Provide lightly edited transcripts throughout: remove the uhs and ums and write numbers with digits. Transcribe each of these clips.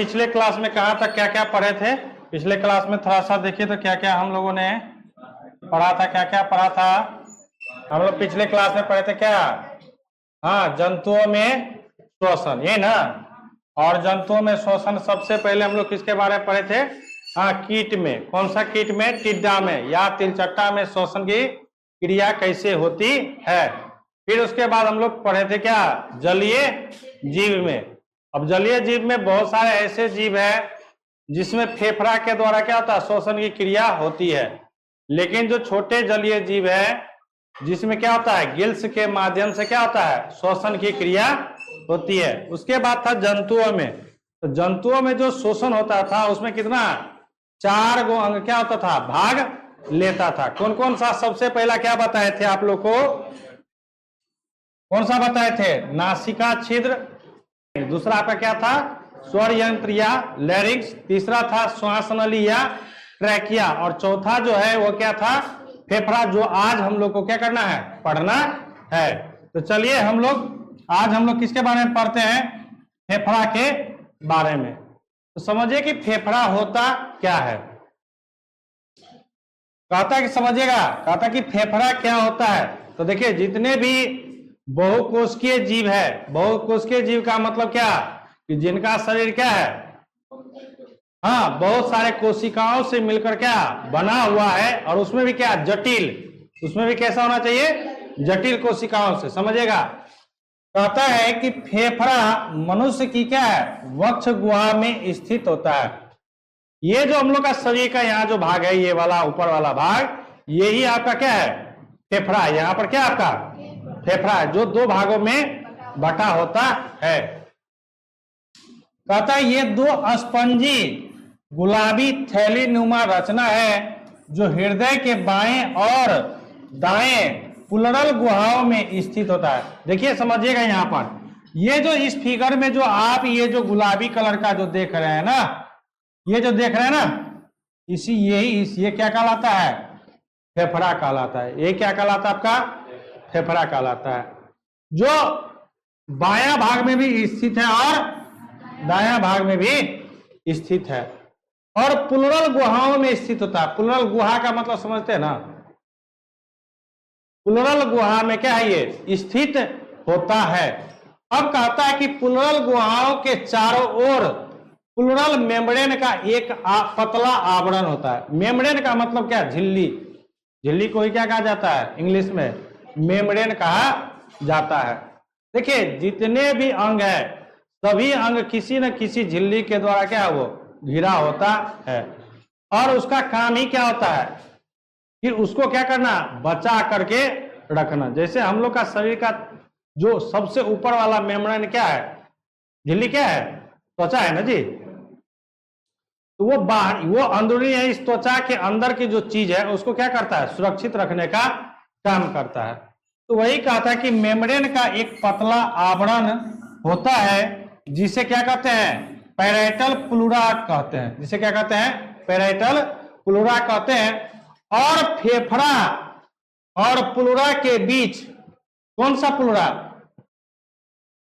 पिछले क्लास में कहाँ तक क्या क्या पढ़े थे? पिछले क्लास में थोड़ा सा देखिए तो क्या क्या हम लोगों ने पढ़ा था, क्या क्या पढ़ा था हम लोग पिछले क्लास में पढ़े थे क्या? हाँ, जंतुओं में श्वसन, ये ना। और जंतुओं में श्वसन सबसे पहले हम लोग किसके बारे में पढ़े थे? हाँ, कीट में। कौन सा कीट में? टिड्डा में या तिलचट्टा में श्वसन की क्रिया कैसे होती है। फिर उसके बाद हम लोग पढ़े थे क्या? जलीय जीव में। अब जलीय जीव में बहुत सारे ऐसे जीव है जिसमें फेफड़ा के द्वारा क्या होता है? श्वसन की क्रिया होती है। लेकिन जो छोटे जलीय जीव है जिसमें क्या होता है? गिल्स के माध्यम से क्या होता है? श्वसन की क्रिया होती है। उसके बाद था जंतुओं में। तो जंतुओं में जो श्वसन होता था उसमें कितना? 4 गो अंग क्या होता था? भाग लेता था। कौन कौन सा? सबसे पहला क्या बताए थे आप लोग को? कौन सा बताए थे? नासिका छिद्र। दूसरा आपका क्या था? स्वर यंत्र या लैरिंक्स। तीसरा था श्वास नली या ट्रैकिया। और चौथा जो है वो क्या था? फेफड़ा, जो आज हम लोग को क्या करना है? पढ़ना है। तो चलिए हम लोग आज किसके बारे में पढ़ते हैं? फेफड़ा के बारे में। तो समझिए कि फेफड़ा होता क्या है। कहता कि समझिएगा, कहता कि फेफड़ा क्या होता है। तो देखिए, जितने भी बहुकोशिकीय जीव है, बहुकोशिकीय जीव का मतलब क्या? कि जिनका शरीर क्या है? हाँ, बहुत सारे कोशिकाओं से मिलकर क्या बना हुआ है। और उसमें भी क्या? जटिल। उसमें भी कैसा होना चाहिए? जटिल कोशिकाओं से। समझिएगा, कहता है कि फेफड़ा मनुष्य की क्या है? वक्ष गुहा में स्थित होता है। ये जो हम लोग का शरीर का यहाँ जो भाग है, ये वाला ऊपर वाला भाग, यही आपका क्या है? फेफड़ा। यहाँ पर क्या आपका फेफड़ा है, जो 2 भागों में बटा होता है। कहता है ये 2 स्पंजी गुलाबी थैली नुमा रचना है जो हृदय के बाएं और दाएं पुलरल गुहाओं में स्थित होता है। देखिए, समझिएगा, यहाँ पर ये जो इस फिगर में जो आप ये जो गुलाबी कलर का जो देख रहे हैं ना, ये जो देख रहे हैं ना, ये क्या कहलाता है? फेफड़ा कहलाता है। ये क्या कहलाता है? आपका फेफड़ा कहलाता है, जो बायां भाग में भी स्थित है और दायां भाग में भी स्थित है और पुलरल गुहाओं में स्थित होता है। पुलरल गुहा का मतलब समझते हैं ना? पुलरल गुहा में क्या है? ये स्थित होता है। अब कहता है कि पुलरल गुहाओं के चारों ओर पुलरल मेम्ब्रेन का एक पतला आवरण होता है। मेम्ब्रेन का मतलब क्या? झिल्ली। झिल्ली को ही क्या कहा जाता है? इंग्लिश में मेम्ब्रेन कहा जाता है। देखिए, जितने भी अंग है, सभी अंग किसी न किसी झिल्ली के द्वारा क्या है? वो घिरा होता है। और उसका काम ही क्या होता है? फिर उसको क्या करना? बचा करके रखना। जैसे हम लोग का शरीर का जो सबसे ऊपर वाला मेम्ब्रेन क्या है? झिल्ली क्या है? त्वचा है ना जी। तो वो बाहर, वो अंदरूनी है, इस त्वचा के अंदर की जो चीज है उसको क्या करता है? सुरक्षित रखने का काम करता है। तो वही कहा था कि मेम्ब्रेन का एक पतला आवरण होता है जिसे क्या कहते हैं? पैराइटल प्लूरा कहते हैं। जिसे क्या कहते हैं? पैराइटल प्लूरा कहते हैं। और फेफड़ा और प्लूरा के बीच कौन सा प्लूरा?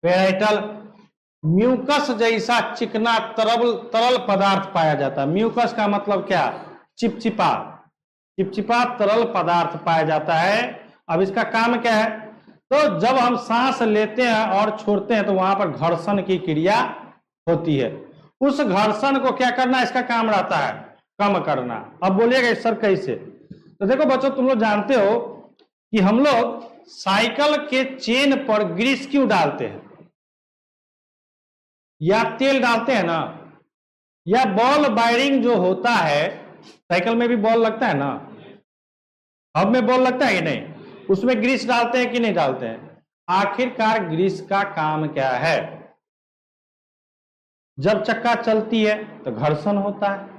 पैराइटल। म्यूकस जैसा चिकना तरल पदार्थ पाया जाता है। म्यूकस का मतलब क्या? चिपचिपा। चिपचिपा तरल पदार्थ पाया जाता है। अब इसका काम क्या है? तो जब हम सांस लेते हैं और छोड़ते हैं तो वहां पर घर्षण की क्रिया होती है। उस घर्षण को क्या करना? इसका काम रहता है कम करना। अब बोलिएगा सर कैसे? तो देखो बच्चों, तुम लोग जानते हो कि हम लोग साइकिल के चेन पर ग्रीस क्यों डालते हैं या तेल डालते हैं ना? या बॉल वायरिंग जो होता है, साइकिल में भी बॉल लगता है ना, हब में बॉल लगता है कि नहीं? उसमें ग्रीस डालते हैं कि नहीं डालते हैं? आखिरकार ग्रीस का काम क्या है? जब चक्का चलती है तो घर्षण होता है।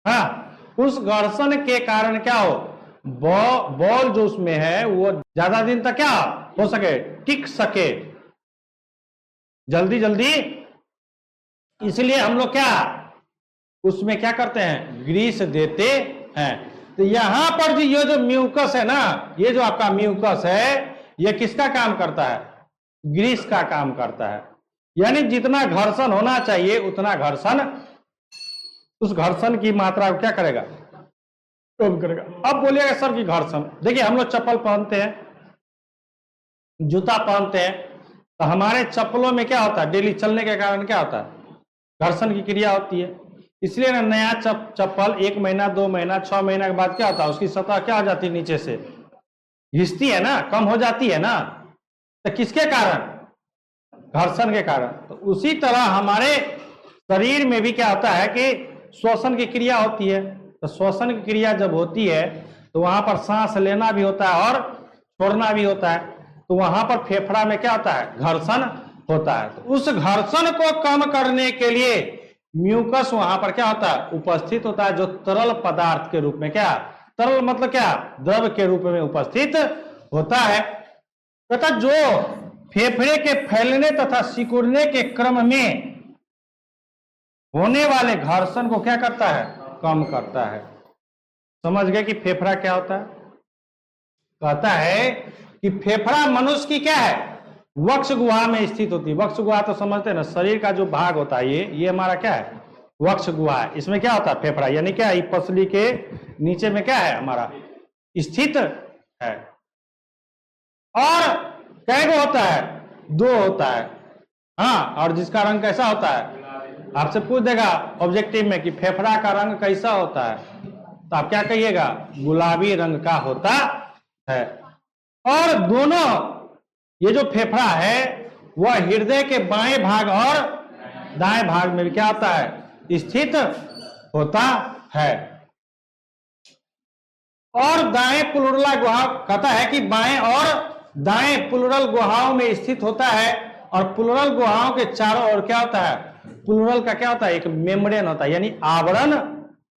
हाँ, उस घर्षण के कारण क्या हो? बॉल जो उसमें है वो ज्यादा दिन तक क्या हो सके? टिक सके जल्दी जल्दी। इसलिए हम लोग क्या उसमें क्या करते हैं? ग्रीस देते हैं। तो यहां पर ये जो म्यूकस है ना, ये जो आपका म्यूकस है, ये किसका काम करता है? ग्रीस का काम करता है। यानी जितना घर्षण होना चाहिए उतना घर्षण, उस घर्षण की मात्रा को क्या करेगा, कम करेगा। अब बोलिएगा सर कि घर्षण, देखिए हम लोग चप्पल पहनते हैं, जूता पहनते हैं, तो हमारे चप्पलों में क्या होता है, डेली चलने के कारण क्या होता है, घर्षण की क्रिया होती है। इसलिए ना नया चप्पल 1 महीना 2 महीना 6 महीना के बाद क्या होता है, उसकी सतह क्या हो जाती है, नीचे से घिसती है ना, कम हो जाती है ना। तो किसके कारण, घर्षण के कारण। तो उसी तरह हमारे शरीर में भी क्या होता है कि श्वसन की क्रिया होती है। तो श्वसन की क्रिया जब होती है तो वहां पर सांस लेना भी होता है और छोड़ना भी होता है। तो वहां पर फेफड़ा में क्या होता है, घर्षण होता है। तो उस घर्षण को कम करने के लिए म्यूकस वहां पर क्या होता है, उपस्थित होता है, जो तरल पदार्थ के रूप में, क्या तरल मतलब क्या, द्रव के रूप में उपस्थित होता है। तथा जो फेफड़े के फैलने तथा सिकुड़ने के क्रम में होने वाले घर्षण को क्या करता है, कम करता है। समझ गए कि फेफड़ा क्या होता है। कहता है कि फेफड़ा मनुष्य की क्या है, वक्ष गुहा में स्थित होती है। वक्ष गुहा तो समझते हैं ना, शरीर का जो भाग होता है, ये हमारा क्या है, वक्ष गुहा है। इसमें क्या होता है, फेफड़ा, यानी क्या है, पसली के नीचे में क्या है, हमारा स्थित है। और कैगो होता है, 2 होता है। हाँ, और जिसका रंग कैसा होता है, आपसे पूछ देगा ऑब्जेक्टिव में कि फेफड़ा का रंग कैसा होता है, तो आप क्या कहिएगा, गुलाबी रंग का होता है। और दोनों, ये जो फेफड़ा है वह हृदय के बाएं भाग और दाएं भाग में भी क्या होता है, स्थित होता है। और दाएं प्लूरल गुहा, कहता है कि बाएं और दाएं प्लूरल गुहाओं में स्थित होता है। और प्लूरल गुहाओं के चारों ओर क्या होता है, प्लूरल का क्या होता है, एक मेम्ब्रेन होता है, यानी आवरण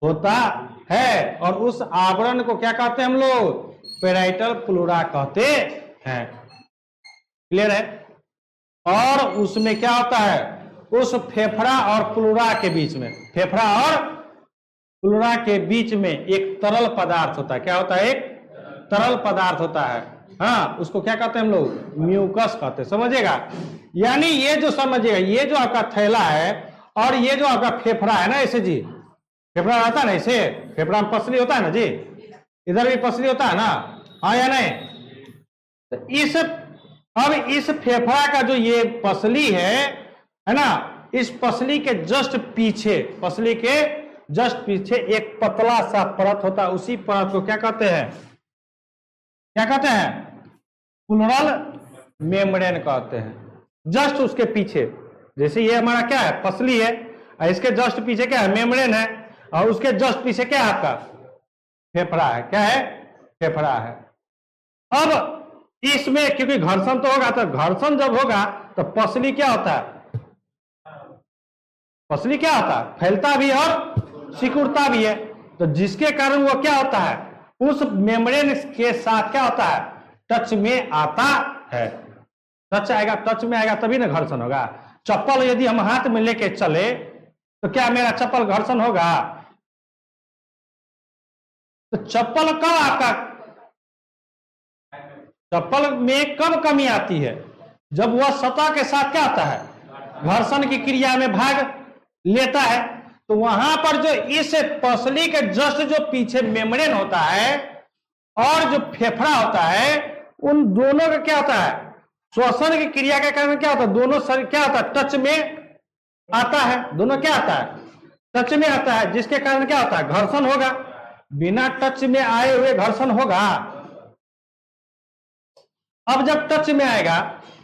होता है। और उस आवरण को क्या कहते हैं हम लोग, पेराइटल प्लूरा कहते हैं। क्लियर है। और उसमें क्या होता है, उस फेफड़ा और प्लूरा के बीच में, फेफड़ा और प्लूरा के बीच में एक तरल पदार्थ होता है। क्या होता है, एक तरल पदार्थ होता है। हाँ, उसको क्या कहते हैं हम लोग, म्यूकस कहते हैं। समझिएगा, यानी ये जो समझिएगा, ये जो आपका थैला है और ये जो आपका फेफड़ा है ना, ऐसे जी फेफड़ा रहता है ना, ऐसे फेफड़ा में पसली होता है ना जी, इधर भी पसली होता है ना, हाँ या नहीं। तो अब इस फेफड़ा का जो ये पसली है ना, इस पसली के जस्ट पीछे, पसली के जस्ट पीछे एक पतला सा परत होता है। उसी परत को क्या कहते हैं, क्या कहते हैं, प्लूरल मेम्ब्रेन कहते हैं। जस्ट उसके पीछे, जैसे ये हमारा क्या है, पसली है, और इसके जस्ट पीछे क्या है, मेम्ब्रेन है, और उसके जस्ट पीछे क्या है, आपका फेफड़ा है। क्या है, फेफड़ा है। अब इसमें क्योंकि घर्षण तो होगा, तो घर्षण जब होगा तो पसली क्या होता है, पसली क्या होता है, फैलता भी और सिकुड़ता भी है। तो जिसके कारण वो क्या होता है, उस मेम्ब्रेन के साथ क्या होता है, टच में आता है। टच आएगा, टच में आएगा तभी ना घर्षण होगा। चप्पल यदि हम हाथ में लेके चले तो क्या मेरा चप्पल घर्षण होगा, तो चप्पल कब आपका, चप्पल में कब कमी आती है, जब वह सतह के साथ क्या आता है, घर्षण की क्रिया में भाग लेता है। तो वहां पर जो इस पसली के जस्ट जो पीछे मेम्ब्रेन होता है और जो फेफड़ा होता है, उन दोनों का क्या होता है, श्वसन की क्रिया के कारण क्या होता है, दोनों शरीर क्या होता है, टच में आता है। दोनों क्या आता है, टच में आता है, जिसके कारण क्या होता है, घर्षण होगा। बिना टच में आए हुए घर्षण होगा। अब जब टच में आएगा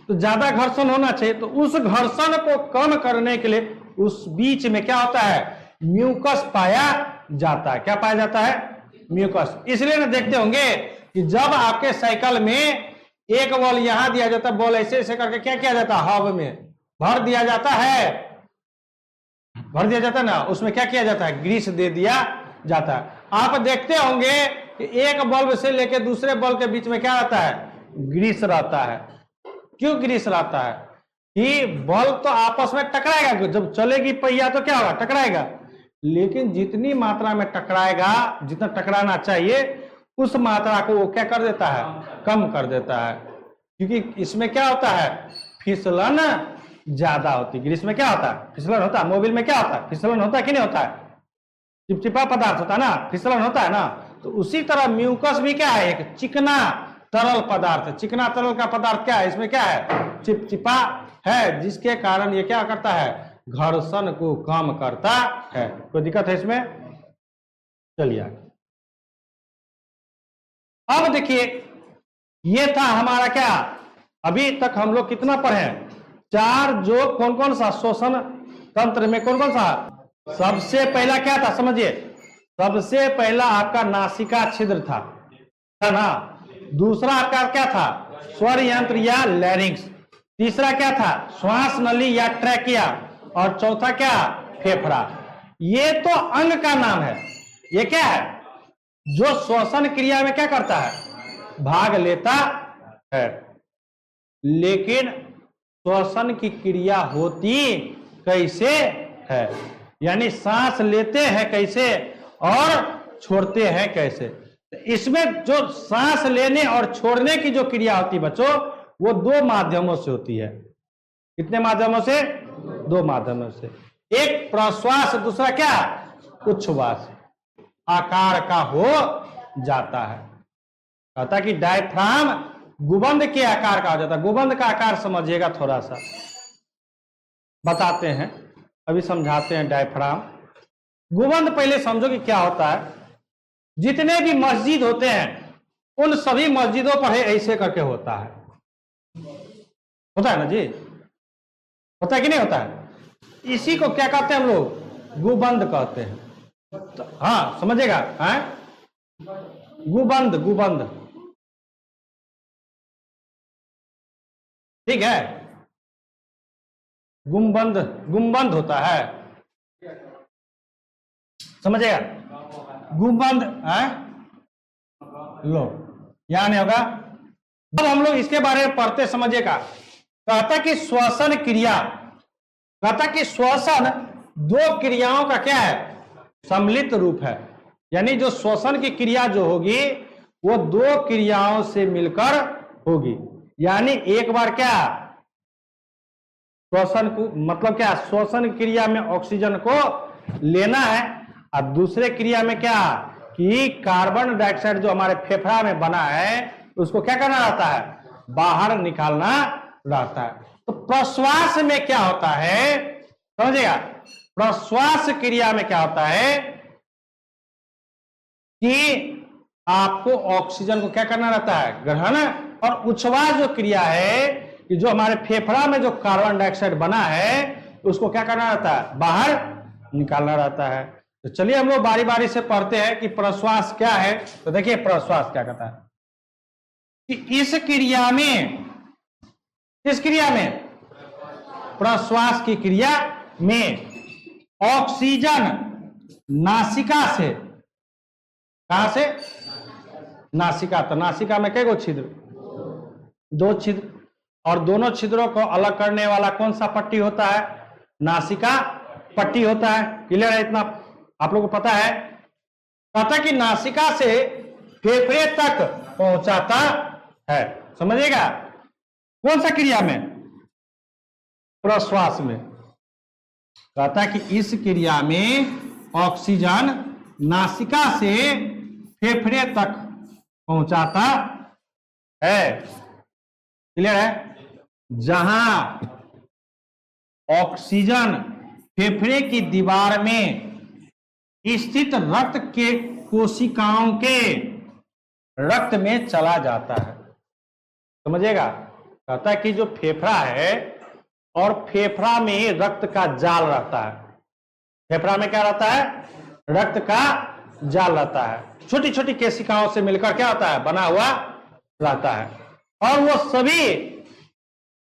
तो ज्यादा घर्षण होना चाहिए। तो उस घर्षण को कम करने के लिए उस बीच में क्या होता है, म्यूकस पाया जाता है। क्या पाया जाता है, म्यूकस। इसलिए ना देखते होंगे कि जब आपके साइकिल में एक बॉल यहां दिया जाता है, बॉल ऐसे ऐसे करके क्या किया जाता है, हब में भर दिया जाता है, भर दिया जाता है ना, उसमें क्या किया जाता है, ग्रीस दे दिया जाता है। आप देखते होंगे कि एक बल्ब से लेकर दूसरे बल्ब के बीच में क्या रहता है, ग्रीस रहता है। क्यों ग्रीस रहता है, कि बल्ब तो आपस में टकराएगा, जब चलेगी पहिया तो क्या होगा, टकराएगा। लेकिन जितनी मात्रा में टकराएगा, जितना टकराना चाहिए, उस मात्रा को वो क्या कर देता है, कम कर देता है। क्योंकि इसमें क्या होता है, फिसलन ज्यादा होती है। ग्रीस में क्या होता है? फिसलन होता है। मोबिल में क्या होता है? फिसलन होता है कि नहीं होता है? चिपचिपा पदार्थ होता है ना, फिसलन होता है ना। तो उसी तरह म्यूकस भी क्या है? एक चिकना तरल पदार्थ है। चिकना तरल का पदार्थ क्या है? इसमें क्या है? चिपचिपा है, जिसके कारण ये क्या करता है? घर्षण को कम करता है। कोई दिक्कत है इसमें? चलिए अब देखिए, ये था हमारा क्या, अभी तक हम लोग कितना पढ़े? 4 जो कौन कौन सा शोषण तंत्र में कौन कौन सा? सबसे पहला क्या था समझिए, सबसे पहला आपका नासिका छिद्र था ना। दूसरा आपका क्या था? स्वर यंत्र या लैरिंक्स। तीसरा क्या था? श्वास नली या ट्रैकिया। और चौथा क्या? फेफड़ा। ये तो अंग का नाम है। ये क्या है? जो श्वसन क्रिया में क्या करता है? भाग लेता है। लेकिन श्वसन की क्रिया होती कैसे है? यानी सांस लेते हैं कैसे और छोड़ते हैं कैसे? इसमें जो सांस लेने और छोड़ने की जो क्रिया होती है बच्चों, वो 2 माध्यमों से होती है। कितने माध्यमों से? 2 माध्यमों से। एक प्रश्वास, दूसरा क्या? उच्छ्वास आकार का हो जाता है। कहता कि डायफ्राम गुबंद के आकार का हो जाता है। गुबंद का आकार समझिएगा, थोड़ा सा बताते हैं, अभी समझाते हैं। डायफ्राम गुबंद पहले समझो कि क्या होता है। जितने भी मस्जिद होते हैं उन सभी मस्जिदों पर ऐसे करके होता है। होता है ना जी? होता है कि नहीं होता है? इसी को क्या कहते हैं हम लोग? गुबंद कहते हैं। तो हाँ समझेगा, गुबंद, गुबंद, ठीक है। गुंबंद, गुंबंद होता है, समझेगा? गुंबंद है लो, यहां नहीं होगा। अब हम लोग इसके बारे में पढ़ते समझिएगा। कहता कि श्वसन क्रिया, कहता कि श्वसन 2 क्रियाओं का क्या है? सम्मिलित रूप है। यानी जो श्वसन की क्रिया जो होगी वो 2 क्रियाओं से मिलकर होगी। यानी एक बार क्या श्वसन को, मतलब क्या, श्वसन क्रिया में ऑक्सीजन को लेना है और दूसरे क्रिया में क्या कि कार्बन डाइऑक्साइड जो हमारे फेफड़ा में बना है उसको क्या करना रहता है? बाहर निकालना रहता है। तो प्रश्वास में क्या होता है समझिएगा? प्रश्वास क्रिया में क्या होता है कि आपको ऑक्सीजन को क्या करना रहता है? ग्रहण। और उच्छ्वास जो क्रिया है कि जो हमारे फेफड़ा में जो कार्बन डाइऑक्साइड बना है उसको क्या करना रहता है? बाहर निकालना रहता है। तो चलिए हम लोग बारी बारी से पढ़ते हैं कि प्रश्वास क्या है। तो देखिए प्रश्वास क्या कहता है कि इस क्रिया में, इस क्रिया में, प्रश्वास की क्रिया में ऑक्सीजन नासिका से, कहां से? नासिका। तो नासिका में कई गो छिद्र? 2 छिद्र। और दोनों छिद्रों को अलग करने वाला कौन सा पट्टी होता है? नासिका पट्टी होता है। क्लियर है? इतना आप लोगों को पता है। कहता कि नासिका से फेफड़े तक पहुंचाता है। समझिएगा? कौन सा क्रिया में? प्रश्वास में। कहता है कि इस क्रिया में ऑक्सीजन नासिका से फेफड़े तक पहुंचाता है। क्लियर है? जहां ऑक्सीजन फेफड़े की दीवार में स्थित रक्त के कोशिकाओं के रक्त में चला जाता है। समझिएगा? कहता है कि जो फेफड़ा है और फेफड़ा में रक्त का जाल रहता है। फेफड़ा में क्या रहता है? रक्त का जाल रहता है। छोटी छोटी कोशिकाओं से मिलकर क्या होता है? बना हुआ रहता है। और वो सभी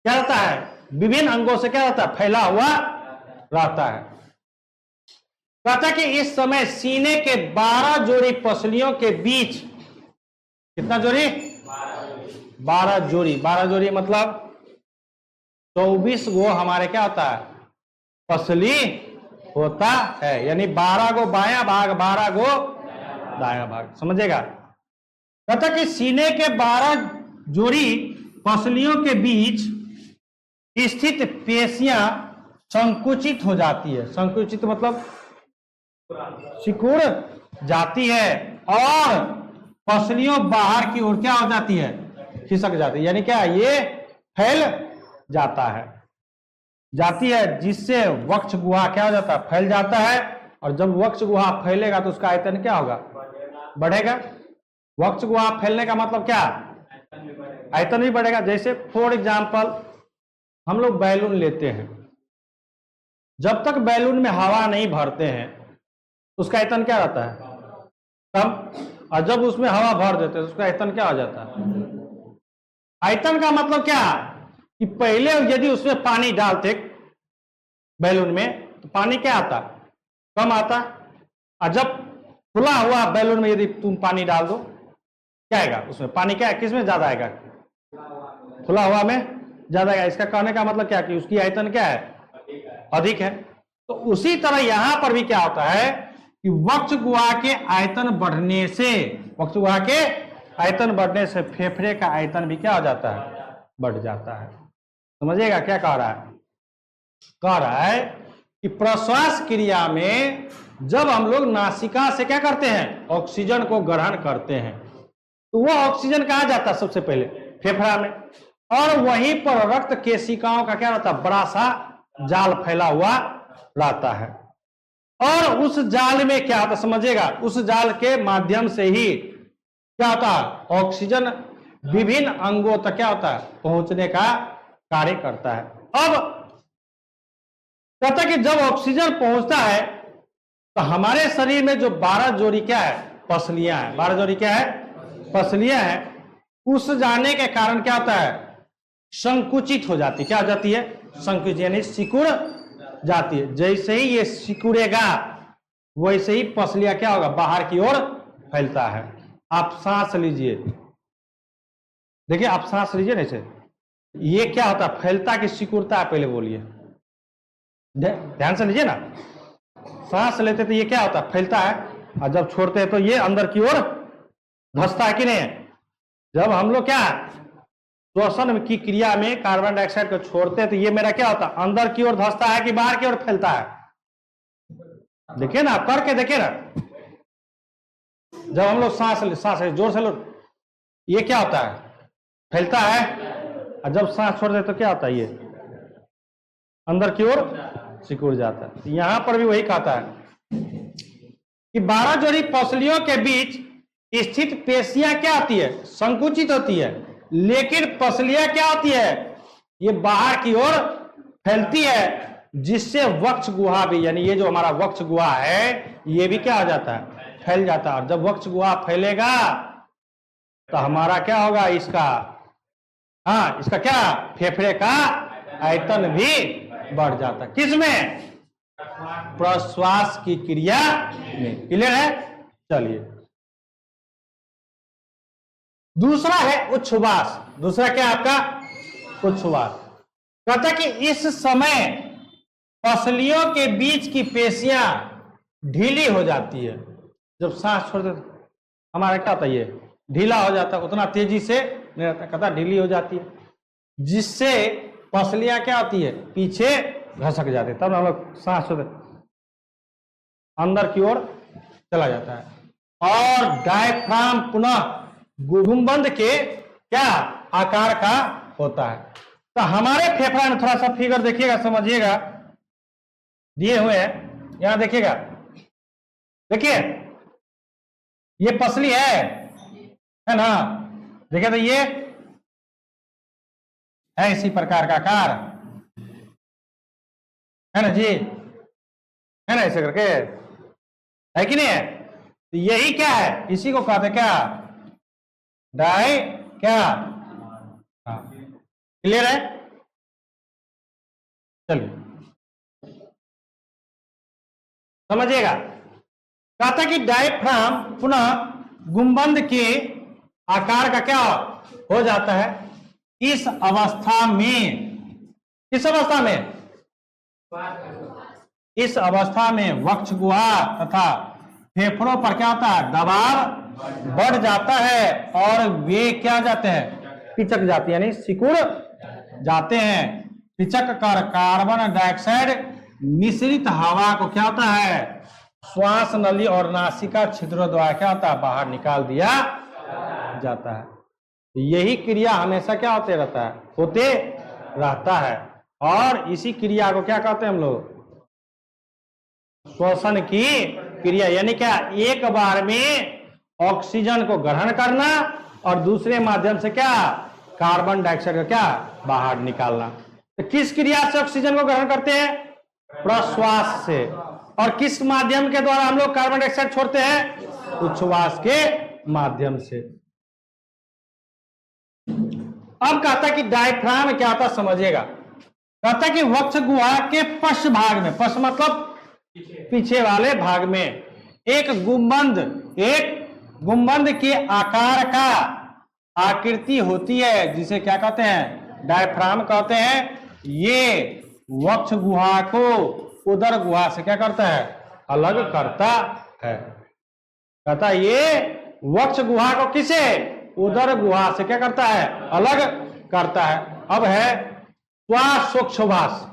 क्या रहता है? विभिन्न अंगों से क्या रहता है? फैला हुआ रहता है। कहता है कि इस समय सीने के 12 जोड़ी पसलियों के बीच, कितना जोड़ी? 12 जोड़ी। 12 जोड़ी मतलब 24 गो हमारे क्या होता है? पसली होता है। यानी 12 गो बायां भाग, 12 गो दायां भाग। समझेगा? कहता कि सीने के 12 जोड़ी पसलियों के बीच स्थित पेशियां संकुचित हो जाती है। संकुचित मतलब सिकुड़ जाती है और पसलियों बाहर की ओर क्या हो जाती है, खिसक जाती है, यानी क्या ये फैल जाती है, जिससे वक्ष गुहा क्या हो जाता है, फैल जाता है। और जब वक्ष गुहा फैलेगा तो उसका आयतन क्या होगा, बढ़ेगा। वक्ष गुहा फैलने का मतलब क्या, आयतन भी बढ़ेगा। जैसे फॉर एग्जाम्पल हम लोग बैलून लेते हैं, जब तक बैलून में हवा नहीं भरते हैं उसका आयतन क्या रहता है, कम, और जब उसमें हवा भर देते हैं तो उसका आयतन क्या हो जाता है। आयतन का मतलब क्या कि पहले यदि उसमें पानी डालते बैलून में तो पानी क्या आता, कम आता, और जब खुला हुआ बैलून में यदि तुम पानी डाल दो क्या आएगा, उसमें पानी क्या है, किस में ज्यादा आएगा, खुला हुआ में ज्यादा आएगा। इसका कहने का मतलब क्या कि उसकी आयतन क्या है, अधिक है। तो उसी तरह यहां पर भी क्या होता है कि वक्ष गुहा के आयतन बढ़ने से, वक्ष गुहा के आयतन बढ़ने से फेफड़े का आयतन भी क्या हो जाता है, बढ़ जाता है। समझिएगा क्या कह रहा है, कह रहा है कि प्रश्वास क्रिया में जब हम लोग नासिका से क्या करते हैं, ऑक्सीजन को ग्रहण करते हैं, तो वो ऑक्सीजन कहाँ जाता है, सबसे पहले फेफड़ा में, और वहीं पर रक्त केशिकाओं का क्या रहता है, बड़ा सा जाल फैला हुआ रहता है। और उस जाल में क्या होता है, समझिएगा, उस जाल के माध्यम से ही क्या होता है, ऑक्सीजन विभिन्न अंगों तक क्या होता है, पहुंचने का कार्य करता है। अब कहता है कि जब ऑक्सीजन पहुंचता है तो हमारे शरीर में जो 12 जोड़ी क्या है, पसलियां है, 12 जोड़ी क्या है, पसलियां है, उस जाने के कारण क्या होता है, संकुचित हो जाती, क्या हो जाती है, संकुचित, यानी सिकुड़ जाती है। जैसे ही ये सिकुड़ेगा वैसे ही पसलियां क्या होगा, बाहर की ओर फैलता है। आप सांस लीजिए, देखिए आप सांस लीजिए ना, ऐसे ये क्या होता है, फैलता कि सिकुड़ता है, पहले बोलिए, ध्यान से लीजिए ना। सांस लेते तो ये क्या होता है, फैलता है, और जब छोड़ते हैं तो ये अंदर की ओर धंसता है कि नहीं। जब हम लोग क्या श्वसन की क्रिया में कार्बन डाइऑक्साइड को छोड़ते हैं तो ये मेरा क्या होता है, अंदर की ओर धंसता है कि बाहर की ओर फैलता है, देखिए ना, करके देखिए ना। जब हम लोग सांस जोर से लो, ये क्या होता है, फैलता है, और जब सांस छोड़ दे तो क्या होता है, ये अंदर की ओर सिकुड़ जाता है। यहां पर भी वही कहता है कि 12 जोड़ी पसलियों के बीच स्थित पेशियां क्या होती है, संकुचित होती है, लेकिन पसलियां क्या होती है, ये बाहर की ओर फैलती है, जिससे वक्ष गुहा भी, यानी ये जो हमारा वक्ष गुहा है ये भी क्या हो जाता है, फैल जाता है। और जब वक्ष गुहा फैलेगा तो हमारा क्या होगा, इसका इसका क्या, फेफड़े का आयतन भी बढ़ जाता है। किसमें, प्रश्वास की क्रिया में। क्लियर है, चलिए दूसरा है उच्छ्वास। दूसरा क्या आपका, उच्छ्वास। कहता है कि इस समय पसलियों के बीच की पेशियां ढीली हो जाती है। जब सांस छोड़ देते हमारा क्या होता है, ये ढीला हो जाता है, उतना तेजी से नहीं रहता, कहता ढीली हो जाती है, जिससे पसलियां क्या होती है, पीछे घसक जाती है, तब हम लोग सांस छोड़ते अंदर की ओर चला जाता है। और डायफ्राम पुनः गुंबद के क्या आकार का होता है। तो हमारे फेफड़ा में थोड़ा सा फिगर देखिएगा, समझिएगा, दिए हुए हैं, यहां देखिएगा, देखिए ये पसली है ना, देखिए तो ये है इसी प्रकार का आकार, है ना जी, है ना, ऐसे करके, है कि नहीं है। तो यही क्या है, इसी को कहते क्या, डाई क्या, क्लियर है। चलिए समझिएगा, कहता कि डायफ्राम पुनः गुंबद के आकार का क्या हो जाता है। इस अवस्था में, इस अवस्था में, इस अवस्था में वक्ष गुहा तथा फेफड़ों पर क्या होता है, दबाव बढ़ जाता है और वे क्या जाते हैं, पिचक जाते हैं, यानी सिकुड़ जाते हैं। हिचक कर कार्बन डाइऑक्साइड मिश्रित हवा को क्या होता है, श्वास नली और नासिका छिद्रों द्वारा क्या होता है, बाहर निकाल दिया जाता है। यही क्रिया हमेशा क्या होते रहता है। और इसी क्रिया को क्या कहते हैं हम लोग, श्वसन की क्रिया। यानी क्या, एक बार में ऑक्सीजन को ग्रहण करना और दूसरे माध्यम से क्या, कार्बन डाइऑक्साइड को क्या, बाहर निकालना। तो किस क्रिया से ऑक्सीजन को ग्रहण करते हैं, प्रश्वास से। और किस माध्यम के द्वारा हम लोग कार्बन डाइऑक्साइड छोड़ते हैं, उच्छ्वास के माध्यम से। अब कहता है कि डायफ्राम क्या होता समझिएगा। कहता है कि वक्ष गुहा के पश्च भाग में, पश्च मतलब पीछे वाले भाग में, एक गुंबद के आकार का आकृति होती है, जिसे क्या कहते हैं, डायफ्राम कहते हैं। ये वक्ष गुहा को उदर गुहा से क्या करता है, अलग करता है। कहता है ये वक्ष गुहा को किसे, उदर गुहा से क्या करता है, अलग करता है। अब है श्वासोच्छ्वास,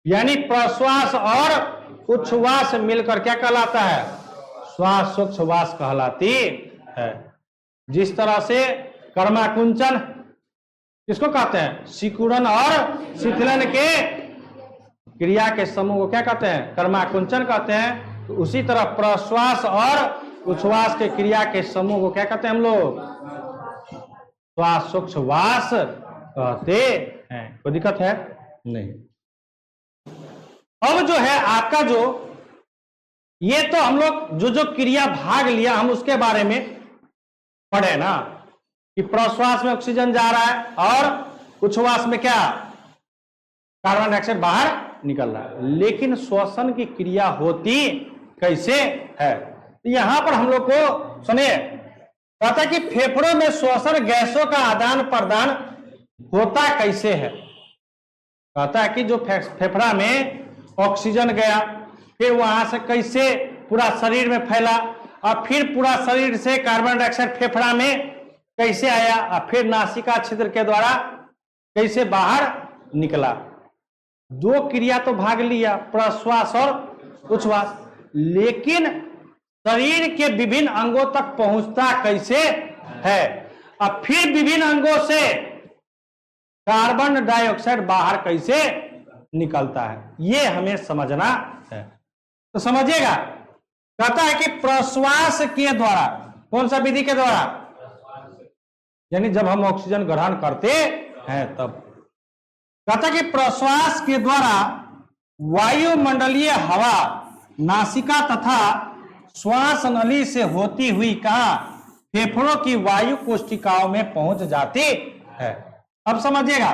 यानी प्रश्वास और उच्छ्वास मिलकर क्या कहलाता है, श्वासोच्छ्वास कहलाती है। जिस तरह से कर्माकुंचन किसको कहते हैं, सिकुड़न और शिथिलन के क्रिया के समूह को क्या कहते हैं, कर्माकुंचन कहते हैं। तो उसी तरह प्रश्वास और उच्छ्वास के क्रिया के समूह को क्या कहते हैं हम लोग, श्वासोच्छ्वास कहते हैं। कोई दिक्कत है नहीं। अब जो है आपका जो ये तो हम लोग जो क्रिया भाग लिया हम उसके बारे में पढ़े ना, कि प्रश्वास में ऑक्सीजन जा रहा है और उच्छ्वास में क्या, कार्बन डाइऑक्साइड बाहर निकल रहा है। लेकिन श्वसन की क्रिया होती कैसे है, तो यहां पर हम लोग को सुनिए। कहता है कि फेफड़ों में श्वसन गैसों का आदान प्रदान होता कैसे है। कहता है कि जो फेफड़ा में ऑक्सीजन गया, फिर वहां से कैसे पूरा शरीर में फैला, और फिर पूरा शरीर से कार्बन डाइऑक्साइड फेफड़ा में कैसे आया, और फिर नासिका छिद्र के द्वारा कैसे बाहर निकला। दो क्रिया तो भाग लिया, प्रश्वास और उच्छ्वास, लेकिन शरीर के विभिन्न अंगों तक पहुंचता कैसे है, और फिर विभिन्न अंगों से कार्बन डाइऑक्साइड बाहर कैसे निकलता है, ये हमें समझना है। तो समझिएगा, कहता है कि प्रश्वास के द्वारा, कौन सा विधि के द्वारा, यानी जब हम ऑक्सीजन ग्रहण करते हैं तब। कहता है कि प्रश्वास के द्वारा वायुमंडलीय हवा नासिका तथा श्वास नली से होती हुई कहा, फेफड़ों की वायु कोशिकाओं में पहुंच जाती है। अब समझिएगा,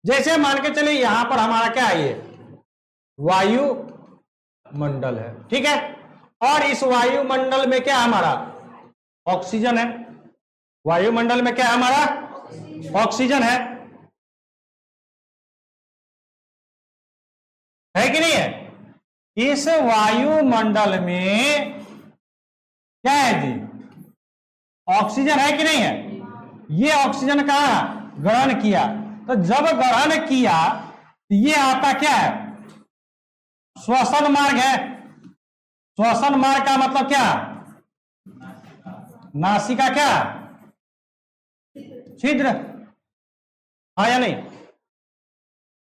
जैसे मान के चलिए यहां पर हमारा क्या है, ये वायु मंडल है, ठीक है। और इस वायुमंडल में क्या हमारा ऑक्सीजन है, वायुमंडल में क्या है हमारा ऑक्सीजन है कि नहीं है। इस वायुमंडल में क्या है जी, ऑक्सीजन है कि नहीं है। ये ऑक्सीजन का ग्रहण किया, तो जब ग्रहण किया तो ये आपका क्या है, श्वसन मार्ग है। श्वसन मार्ग का मतलब क्या, नासिका क्या, छिद्र, हाँ या नहीं।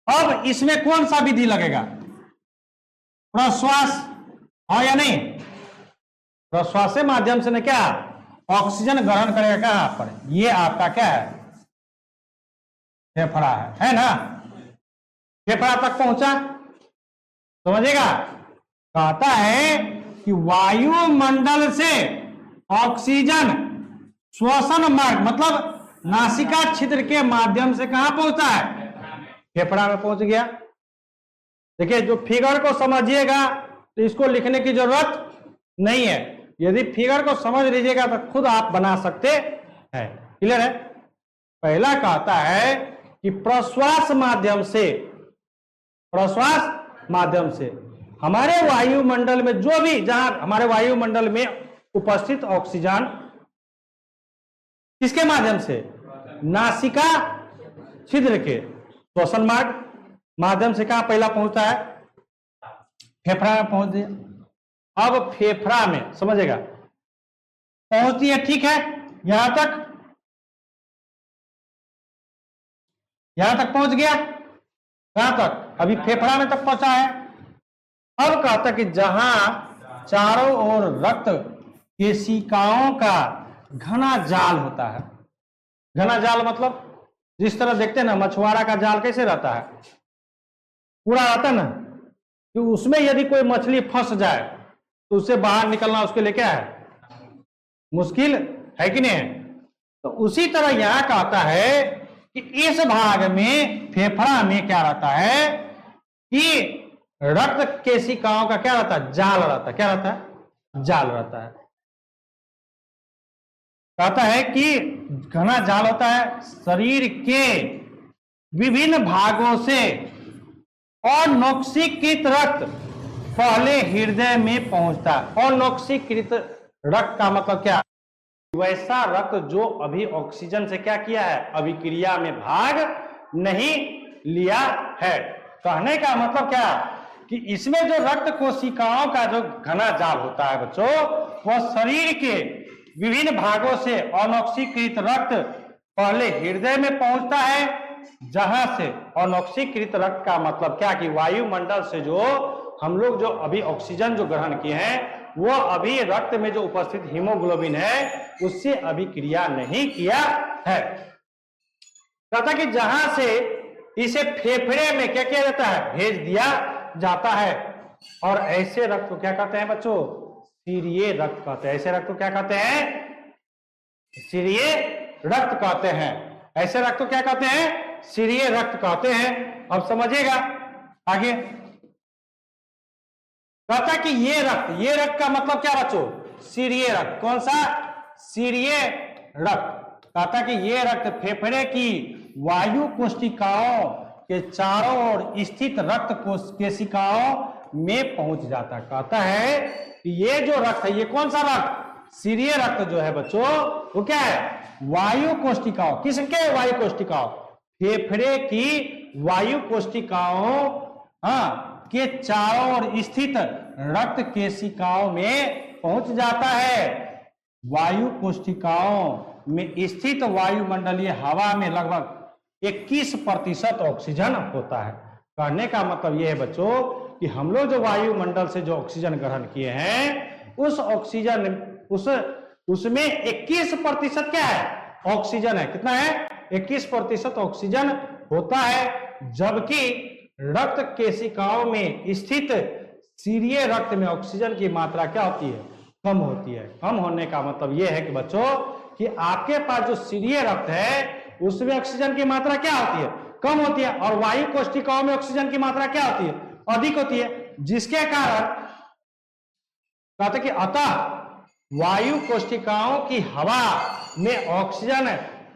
अब इसमें कौन सा विधि लगेगा, प्रश्वास, हाँ या नहीं। प्रश्वास के माध्यम से ने क्या ऑक्सीजन ग्रहण करेगा कहां पर, ये आपका क्या है, फेफड़ा है ना। फेफड़ा तक पहुंचा, समझेगा। कहता है कि वायुमंडल से ऑक्सीजन श्वसन मार्ग मतलब नासिका छिद्र के माध्यम से कहां पहुंचा है, फेफड़ा में पहुंच गया। देखिए, जो फिगर को समझिएगा तो इसको लिखने की जरूरत नहीं है। यदि फिगर को समझ लीजिएगा तो खुद आप बना सकते हैं। क्लियर है। पहला कहता है कि प्रश्वास माध्यम से हमारे वायुमंडल में जो भी, जहां हमारे वायुमंडल में उपस्थित ऑक्सीजन किसके माध्यम से, नासिका छिद्र के, श्वसन मार्ग माध्यम से कहां पहला पहुंचता है? फेफड़ा में पहुंच दिया। अब फेफड़ा में समझेगा पहुंचती है, ठीक है, यहां तक पहुंच गया। कहां तक? अभी फेफड़ा में तक पहुंचा है। अब कहता कि जहां चारों ओर रक्त केशिकाओं का घना जाल होता है। घना जाल मतलब जिस तरह देखते हैं ना मछुआरा का जाल कैसे रहता है, पूरा रहता है ना, कि उसमें यदि कोई मछली फंस जाए तो उससे बाहर निकलना उसके लिए क्या है? मुश्किल है कि नहीं है? तो उसी तरह यहां कहता है कि इस भाग में फेफड़ा में क्या रहता है कि रक्त केशिकाओं का क्या रहता है? जाल रहता है। क्या रहता है? जाल रहता है। कहता है कि घना जाल होता है। शरीर के विभिन्न भागों से अनोक्सीकृत रक्त पहले हृदय में पहुंचता है। अनोक्सीकृत रक्त का मतलब क्या? वैसा रक्त जो अभी ऑक्सीजन से क्या किया है? अभिक्रिया में भाग नहीं लिया है। कहने का मतलब क्या कि इसमें जो रक्त कोशिकाओं का जो घना जाल होता है बच्चों, वह शरीर के विभिन्न भागों से अनोक्सीकृत रक्त पहले हृदय में पहुंचता है, जहां से अनोक्सीकृत रक्त का मतलब क्या कि वायुमंडल से जो हम लोग जो अभी ऑक्सीजन जो ग्रहण किए हैं वो अभी रक्त में जो उपस्थित हीमोग्लोबिन है उससे अभिक्रिया नहीं किया है। कहता कि जहां से इसे फेफड़े में क्या किया जाता है? भेज दिया जाता है। और ऐसे रक्त को क्या कहते हैं बच्चों? सीरिये रक्त कहते हैं। ऐसे रक्त को क्या कहते हैं? सीरिये रक्त कहते हैं। ऐसे रक्त को क्या कहते हैं? सीरिये रक्त कहते हैं। अब समझिएगा आगे। कहता कि ये रक्त का मतलब क्या बच्चों? सीरिये रक्त। कौन सा? सीरिये रक्त। कहता कि ये रक्त फेफड़े की वायु कोशिकाओं के चारों ओर स्थित रक्त केशिकाओं में पहुंच जाता है। कहता है कि ये जो रक्त है, ये कौन सा रक्त? सीरिये रक्त जो है बच्चों वो क्या है? वायु कोशिकाओं। किसके वायु कोशिकाओं? फेफड़े की वायु कोशिकाओं के चारों ओर स्थित रक्त केशिकाओं में पहुंच जाता है। वायु कोशिकाओं में स्थित वायुमंडलीय हवा में लगभग 21% ऑक्सीजन होता है। कहने का मतलब यह है बच्चों कि हम लोग जो वायुमंडल से जो ऑक्सीजन ग्रहण किए हैं उस ऑक्सीजन उसमें 21% क्या है? ऑक्सीजन है। कितना है? 21% ऑक्सीजन होता है। जबकि रक्त केशिकाओं में स्थित सीरिये रक्त में ऑक्सीजन की मात्रा क्या होती है? कम होती है। कम होने का मतलब यह है कि बच्चों कि आपके पास जो सीरिये रक्त है उसमें ऑक्सीजन की मात्रा क्या होती है? कम होती है। और वायु कोशिकाओं में ऑक्सीजन की मात्रा क्या होती है? अधिक होती है। जिसके कारण कहते कि अतः वायु कोशिकाओं की हवा में ऑक्सीजन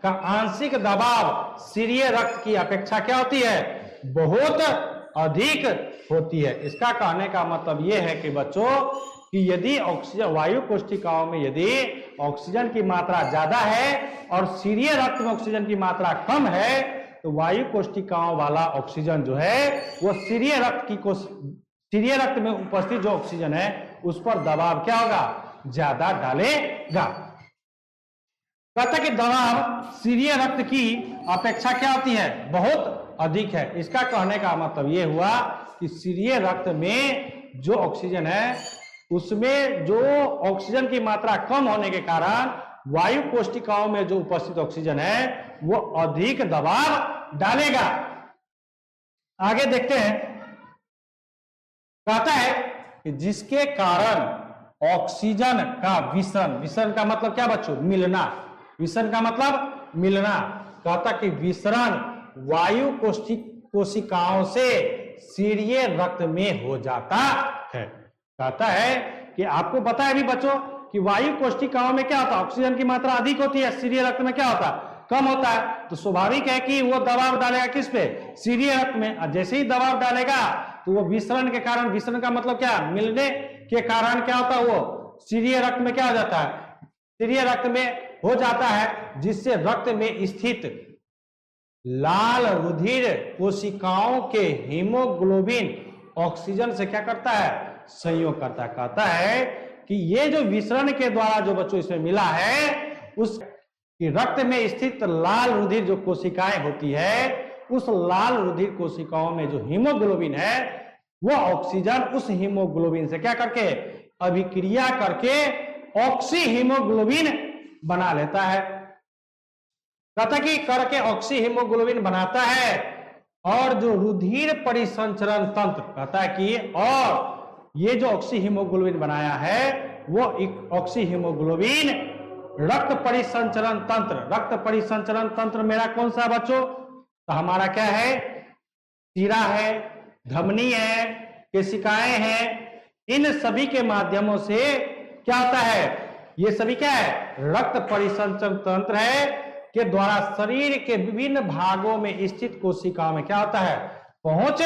का आंशिक दबाव सीरिये रक्त की अपेक्षा क्या होती है? बहुत अधिक होती है। इसका कहने का मतलब यह है कि बच्चों कि यदि ऑक्सीजन वायु कोशिकाओं में यदि ऑक्सीजन की मात्रा ज्यादा है और सीरिये रक्त में ऑक्सीजन की मात्रा कम है तो वायु कोशिकाओं वाला ऑक्सीजन जो है वो सीरिये रक्त में उपस्थित जो ऑक्सीजन है उस पर दबाव क्या होगा? ज्यादा डालेगा। कहता कि दबाव सीरिये रक्त की अपेक्षा क्या होती है? बहुत अधिक है। इसका कहने का मतलब यह हुआ कि सीरिये रक्त में जो ऑक्सीजन है उसमें जो ऑक्सीजन की मात्रा कम होने के कारण वायु कोशिकाओं में जो उपस्थित ऑक्सीजन है वो अधिक दबाव डालेगा। आगे देखते हैं। कहता है कि जिसके कारण ऑक्सीजन का विसरण का मतलब क्या बच्चों? मिलना। विसरण का मतलब मिलना। कहता कि विसरण वायु कोशिकाओं से सीरिये रक्त में हो जाता है। कहता है कि आपको पता है भी बच्चों कि वायु कोशिकाओं में क्या होता है? ऑक्सीजन की मात्रा अधिक होती है, सीरिये रक्त में क्या होता है? कम होता है। तो स्वाभाविक है कि वो दबाव डालेगा किस पे? सीरिये रक्त में। जैसे ही दबाव डालेगा तो वो विसरण के कारण, विसरण का मतलब क्या? मिलने के कारण क्या होता है? वो सीरिये रक्त में क्या हो जाता है? सीरिये रक्त में हो जाता है, जिससे रक्त में स्थित लाल रुधिर कोशिकाओं के हीमोग्लोबिन ऑक्सीजन से क्या करता है, संयोग करता है। कहता है कि ये जो विसरण के द्वारा जो बच्चों इसमें मिला है, उस रक्त में स्थित लाल रुधिर जो कोशिकाएं होती है, उस लाल रुधिर कोशिकाओं में जो हीमोग्लोबिन है, वो ऑक्सीजन उस हीमोग्लोबिन से क्या करके अभिक्रिया करके ऑक्सी हीमोग्लोबिन बना लेता है। कहता कि करके ऑक्सी हीमोग्लोबिन बनाता है। और जो रुधिर परिसंचरण तंत्र कहता है कि और ये जो ऑक्सी हीमोग्लोबिन बनाया है, वो ऑक्सी हीमोग्लोबिन रक्त परिसंचरण तंत्र, रक्त परिसंचरण तंत्र मेरा कौन सा बच्चों, तो हमारा क्या है, शिरा है, धमनी है, केशिकाएं हैं, इन सभी के माध्यमों से क्या होता है, ये सभी क्या है, रक्त परिसंचरण तंत्र है के द्वारा शरीर के विभिन्न भागों में स्थित कोशिकाओं में क्या होता है, पहुंच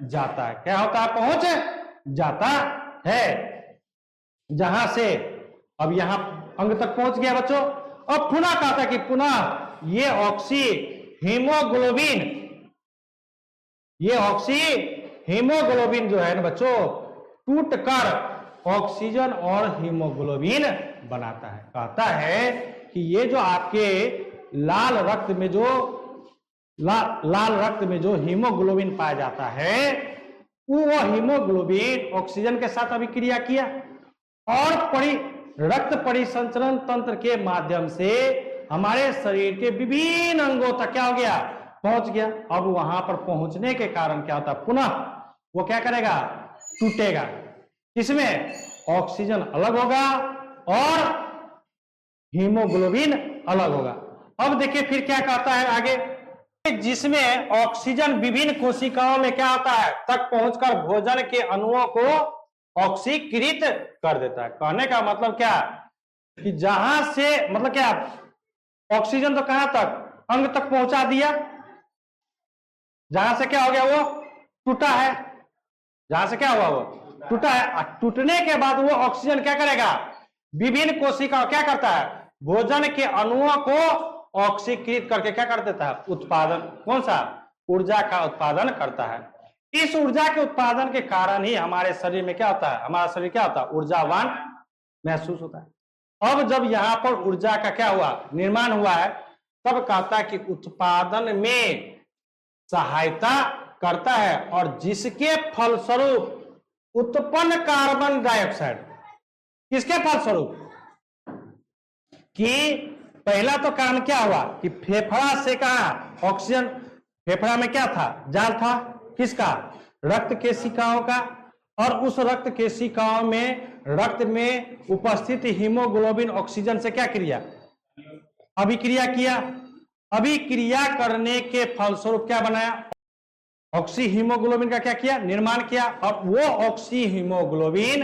जाता है। क्या होता है, पहुंच जाता है। जहां से अब यहां अंग तक पहुंच गया बच्चों। अब पुनः कहता है कि पुनः ये ऑक्सी हीमोग्लोबिन, ये ऑक्सी हीमोग्लोबिन जो है ना बच्चों, टूटकर ऑक्सीजन और हीमोग्लोबिन बनाता है। कहता है कि ये जो आपके लाल रक्त में जो लाल रक्त में जो हीमोग्लोबिन पाया जाता है, वो हीमोग्लोबिन ऑक्सीजन के साथ अभिक्रिया किया और रक्त परिसंचरण तंत्र के माध्यम से हमारे शरीर के विभिन्न अंगों तक क्या हो गया, पहुंच गया। अब वहां पर पहुंचने के कारण क्या होता है, पुनः वो क्या करेगा, टूटेगा। इसमें ऑक्सीजन अलग होगा और हीमोग्लोबिन अलग होगा। अब देखिए फिर क्या कहता है आगे, जिसमें ऑक्सीजन विभिन्न कोशिकाओं में क्या होता है, तक पहुंचकर भोजन के अणुओं को ऑक्सीकृत कर देता है। कहने का मतलब क्या कि जहां से मतलब क्या, ऑक्सीजन तो कहां तक, अंग तक पहुंचा दिया, जहां से क्या हो गया, वो टूटा है, जहां से क्या हुआ, वो टूटा है। टूटने के बाद वो ऑक्सीजन क्या करेगा, विभिन्न कोशिका क्या करता है, भोजन के अणुओं को ऑक्सीकृत करके क्या कर देता है, उत्पादन, कौन सा, ऊर्जा का उत्पादन करता है। इस ऊर्जा के उत्पादन के कारण ही हमारे शरीर में क्या होता है, हमारा शरीर क्या होता है, ऊर्जावान महसूस होता है। अब जब यहां पर ऊर्जा का क्या हुआ, निर्माण हुआ है, तब कहता है कि उत्पादन में सहायता करता है और जिसके फलस्वरूप उत्पन्न कार्बन डाइऑक्साइड, किसके फलस्वरूप, कि पहला तो कारण क्या हुआ कि फेफड़ा से कहा ऑक्सीजन, फेफड़ा में क्या था, जाल था, किसका, रक्त केशिकाओं का, और उस रक्त केशिकाओं में रक्त में उपस्थित हीमोग्लोबिन ऑक्सीजन से क्या किया, अभिक्रिया किया। अभिक्रिया करने के फलस्वरूप क्या बनाया, ऑक्सी हीमोग्लोबिन का क्या किया, निर्माण किया। और वो ऑक्सी हीमोग्लोबिन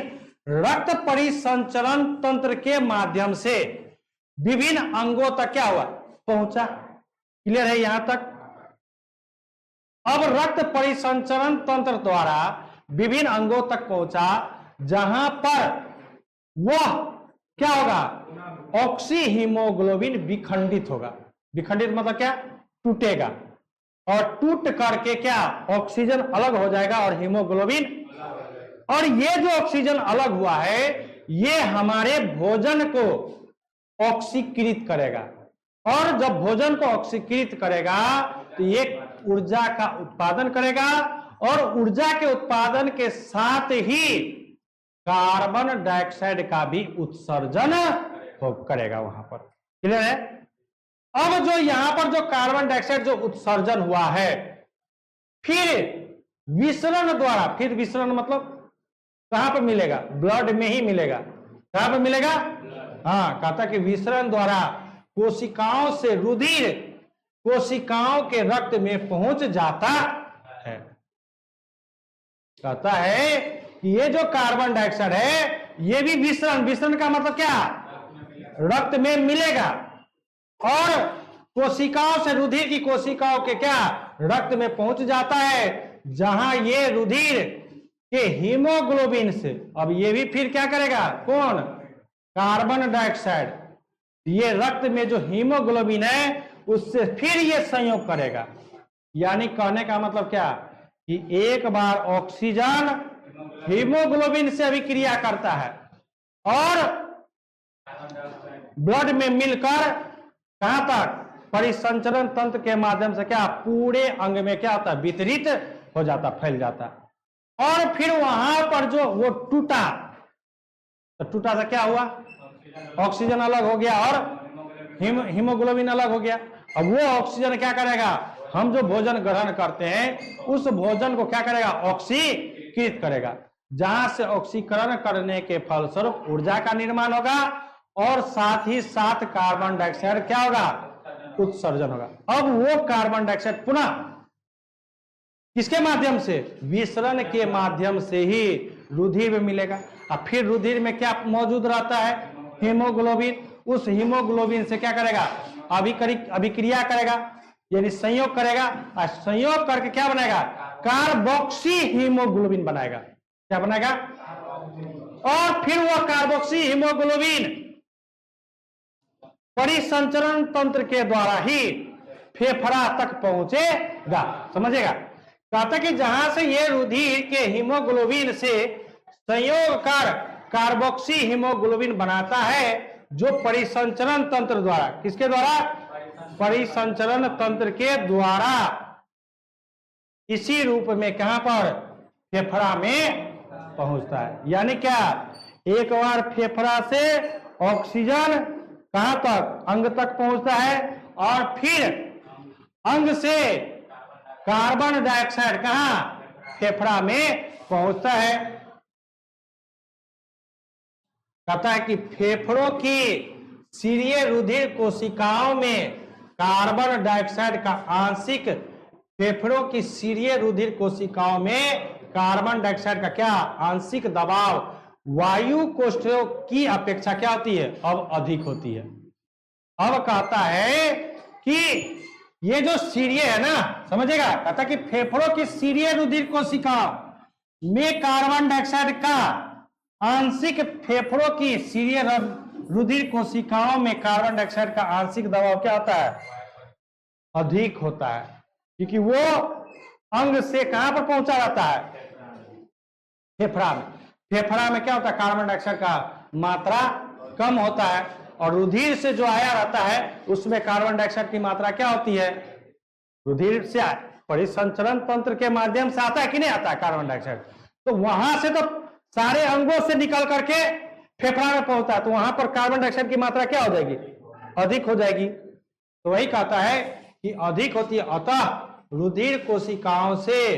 रक्त परिसंचरण तंत्र के माध्यम से विभिन्न अंगों तक क्या हुआ, पहुंचा। क्लियर है यहां तक। अब रक्त परिसंचरण तंत्र द्वारा विभिन्न अंगों तक पहुंचा, जहां पर वह क्या होगा, ऑक्सी हीमोग्लोबिन विखंडित होगा। विखंडित मतलब क्या, टूटेगा, और टूट करके क्या, ऑक्सीजन अलग हो जाएगा और हीमोग्लोबिन, और ये जो ऑक्सीजन अलग हुआ है, ये हमारे भोजन को ऑक्सीकृत करेगा, और जब भोजन को ऑक्सीकृत करेगा तो ये ऊर्जा का उत्पादन करेगा, और ऊर्जा के उत्पादन के साथ ही कार्बन डाइऑक्साइड का भी उत्सर्जन करेगा वहां पर। क्लियर है। अब जो यहां पर जो कार्बन डाइऑक्साइड जो उत्सर्जन हुआ है, फिर विसरण द्वारा, फिर विसरण मतलब कहां पर मिलेगा, ब्लड में ही मिलेगा। कहां पर मिलेगा, हाँ, कहता कि विसरण द्वारा कोशिकाओं से रुधिर कोशिकाओं के रक्त में पहुंच जाता है। कहता है कि ये जो कार्बन डाइऑक्साइड है, ये भी विसरण, विसरण का मतलब क्या, रक्त में मिलेगा, और कोशिकाओं से रुधिर की कोशिकाओं के क्या, रक्त में पहुंच जाता है, जहां ये रुधिर के हीमोग्लोबिन से, अब ये भी फिर क्या करेगा, कौन, कार्बन डाइऑक्साइड, ये रक्त में जो हीमोग्लोबिन है उससे फिर ये संयोग करेगा। यानी कहने का मतलब क्या कि एक बार ऑक्सीजन हीमोग्लोबिन से अभिक्रिया करता है और ब्लड में मिलकर कहां तक, परिसंचरण तंत्र के माध्यम से क्या पूरे अंग में क्या होता है, वितरित हो जाता, फैल जाता। और फिर वहां पर जो वो टूटा, तो टूटा से क्या हुआ, ऑक्सीजन अलग हो गया और हीमोग्लोबिन अलग हो गया। अब वो ऑक्सीजन क्या करेगा, हम जो भोजन ग्रहण करते हैं उस भोजन को क्या करेगा, ऑक्सीकृत करेगा, जहां से ऑक्सीकरण करने के फलस्वरूप ऊर्जा का निर्माण होगा और साथ ही साथ कार्बन डाइऑक्साइड क्या होगा, उत्सर्जन होगा। अब वो कार्बन डाइऑक्साइड पुनः किसके माध्यम से, विसरण के माध्यम से ही रुधिर में मिलेगा। अब फिर रुधिर में क्या मौजूद रहता है, हीमोग्लोबिन। उस हीमोग्लोबिन से क्या करेगा, अभिक्रिया करेगा, यानी संयोग करेगा, और संयोग करके क्या बनाएगा, कार्बोक्सी हीमोग्लोबिन बनाएगा। क्या बनाएगा, और फिर वो कार्बोक्सी हीमोग्लोबिन परिसंचरण तंत्र के द्वारा ही फेफड़ा तक पहुंचेगा। समझेगा, कहता कि जहां से ये रुधिर के हीमोग्लोबिन से संयोग कर कार्बोक्सी हीमोग्लोबिन बनाता है, जो परिसंचरण तंत्र द्वारा, किसके द्वारा, परिसंचरण तंत्र के द्वारा इसी रूप में कहां पर, फेफड़ा में पहुंचता है। यानी क्या, एक बार फेफड़ा से ऑक्सीजन कहां तक, अंग तक पहुंचता है, और फिर अंग से कार्बन डाइऑक्साइड कहां, फेफड़ा में पहुंचता है। कहता है कि फेफड़ों की सीरिये रुधिर कोशिकाओं में कार्बन डाइऑक्साइड का आंशिक, फेफड़ों की सीरिये रुधिर कोशिकाओं में कार्बन डाइऑक्साइड का क्या, आंशिक दबाव वायु कोशिकाओं की अपेक्षा क्या होती है, अब अधिक होती है। अब कहता है कि ये जो सीरिये है ना, समझेगा, कहता कि फेफड़ों की सीरिये रुधिर कोशिकाओं में कार्बन डाइऑक्साइड का आंशिक, फेफड़ों की सीरिये रुधिर कोशिकाओं में कार्बन डाइऑक्साइड का आंशिक दबाव क्या होता है, अधिक होता है, क्योंकि वो अंग से कहां पर पहुंचा जाता है, फेफड़ा में। फेफड़ा में क्या होता है, कार्बन डाइऑक्साइड का मात्रा कम होता है, और रुधिर से जो आया रहता है उसमें कार्बन डाइऑक्साइड की मात्रा क्या होती है, रुधिर से परिसंचरण तंत्र के माध्यम से आता है कि नहीं आता है कार्बन डाइऑक्साइड, तो वहां से तो सारे अंगों से निकल करके फेफड़ा में पहुंचता है, तो वहां पर कार्बन डाइऑक्साइड की मात्रा क्या हो जाएगी, अधिक हो जाएगी। तो वही कहता है कि अधिक होती है, अतः रुधिर कोशिकाओं से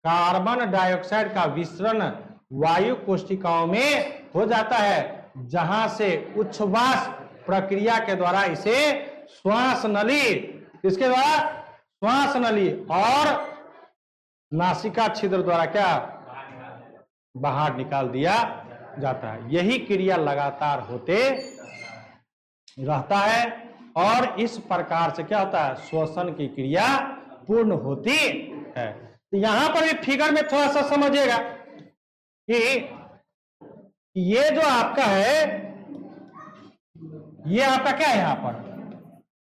कार्बन डाइऑक्साइड का विसरण वायु कोशिकाओं में हो जाता है, जहां से उच्छ्वास प्रक्रिया के द्वारा इसे श्वास नली, किसके द्वारा, श्वास नली और नासिका छिद्र द्वारा क्या, बाहर निकाल दिया जाता है। यही क्रिया लगातार होते रहता है, और इस प्रकार से क्या होता है, श्वसन की क्रिया पूर्ण होती है। तो यहां पर भी फिगर में थोड़ा सा समझिएगा कि ये जो आपका है, ये आपका क्या है, यहां पर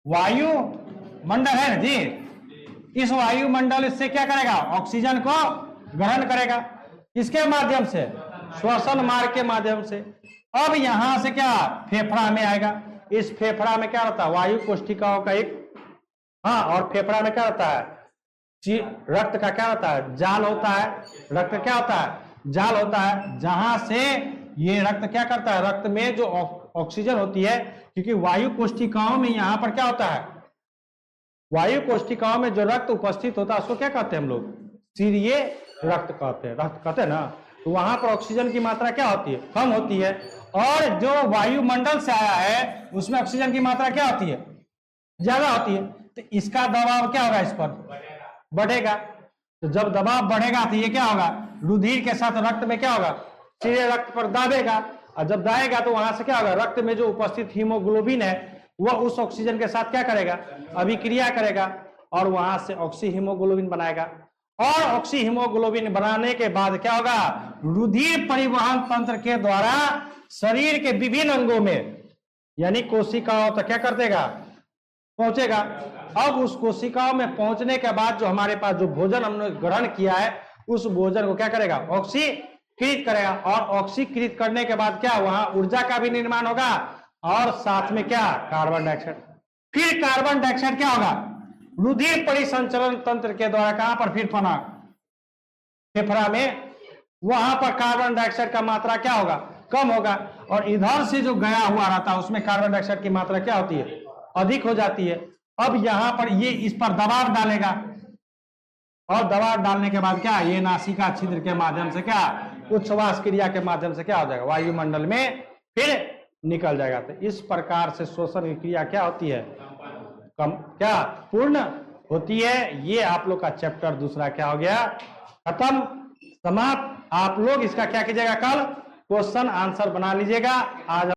वायु मंडल है ना जी, इस वायुमंडल से क्या करेगा, ऑक्सीजन को ग्रहण करेगा, किसके माध्यम से, श्वसन मार्ग के माध्यम से। अब यहां से क्या, फेफड़ा में आएगा, इस फेफड़ा में क्या रहता है, वायु कोशिकाओं का एक, हाँ, और फेफड़ा में क्या रहता है, रक्त का क्या होता है, जाल होता है, रक्त क्या होता है, जाल होता है, जहां से ये रक्त क्या करता है, रक्त में जो ऑक्सीजन होती है, क्योंकि वायु कोशिकाओं में यहां पर क्या होता है, वायु कोशिकाओं में जो रक्त उपस्थित होता है उसको क्या कहते हैं हम लोग, सीरिये रक्त कहते हैं, रक्त कहते हैं ना। तो वहां पर ऑक्सीजन की मात्रा क्या होती है, कम होती है, और जो वायुमंडल से आया है उसमें ऑक्सीजन की मात्रा क्या होती है, ज्यादा होती है। तो इसका दबाव क्या होगा, इस पर बढ़ेगा। तो जब दबाव बढ़ेगा तो ये क्या होगा, रुधिर के साथ रक्त में क्या होगा, सीधे रक्त पर दाबेगा, और जब दाएगा तो वहां से क्या होगा, रक्त में जो उपस्थित हीमोग्लोबिन है वह उस ऑक्सीजन के साथ क्या करेगा, अभिक्रिया करेगा, और वहां से ऑक्सी हीमोग्लोबिन बनाएगा, और ऑक्सी हीमोग्लोबिन बनाने के बाद क्या होगा, रुधिर परिवहन तंत्र के द्वारा शरीर के विभिन्न अंगों में, यानी कोशिकाओं तक क्या कर देगा, पहुंचेगा। अब उस कोशिकाओं में पहुंचने के बाद जो हमारे पास जो भोजन हमने ग्रहण किया है उस भोजन को क्या करेगा, ऑक्सीकृत करेगा, और ऑक्सीकृत करने के बाद क्या, वहां ऊर्जा का भी निर्माण होगा और साथ में क्या, कार्बन डाइऑक्साइड। फिर कार्बन डाइऑक्साइड क्या होगा, रुधिर परिसंचरण तंत्र के द्वारा कहां पर फिर होना, फेफड़ा में, वहां पर कार्बन डाइऑक्साइड का मात्रा क्या होगा, कम होगा, और इधर से जो गया हुआ रहता है उसमें कार्बन डाइऑक्साइड की मात्रा क्या होती है, अधिक हो जाती है। अब यहां पर ये इस पर दबाव डालेगा, और दबाव डालने के बाद क्या, ये नासिका छिद्र के माध्यम से क्या, उच्छ्वास क्रिया के माध्यम से क्या हो जाएगा, वायुमंडल में फिर निकल जाएगा। तो इस प्रकार से श्वसन की क्रिया क्या होती है, कम क्या, पूर्ण होती है। ये आप लोग का चैप्टर दूसरा क्या हो गया, खत्म, समाप्त। आप लोग इसका क्या कीजिएगा, कल क्वेश्चन आंसर बना लीजिएगा। आज